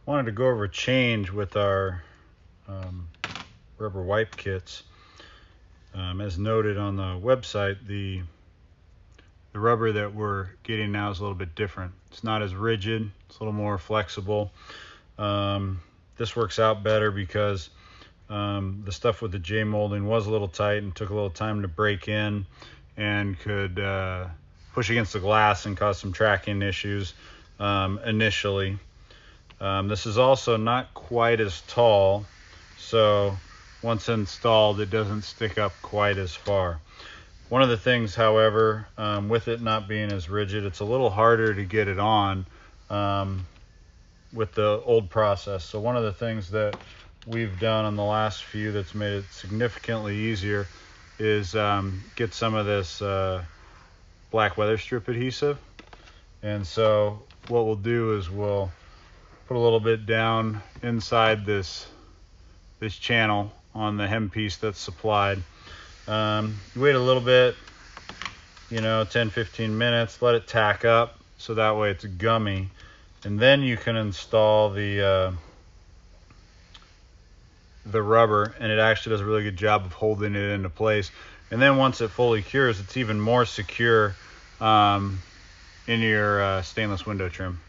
wanted to go over a change with our rubber wipe kits. As noted on the website, the rubber that we're getting now is a little bit different. It's not as rigid, it's a little more flexible. This works out better because the stuff with the J molding was a little tight and took a little time to break in and could push against the glass and cause some tracking issues initially. This is also not quite as tall, so once installed it doesn't stick up quite as far. One of the things, however, with it not being as rigid, it's a little harder to get it on with the old process. So one of the things that we've done on the last few that's made it significantly easier is get some of this black weather strip adhesive. And so what we'll do is we'll put a little bit down inside this channel on the hem piece that's supplied. Wait a little bit, 10-15 minutes, let it tack up so that way it's gummy, and then you can install the rubber, and it actually does a really good job of holding it into place. And then once it fully cures, it's even more secure in your stainless window trim.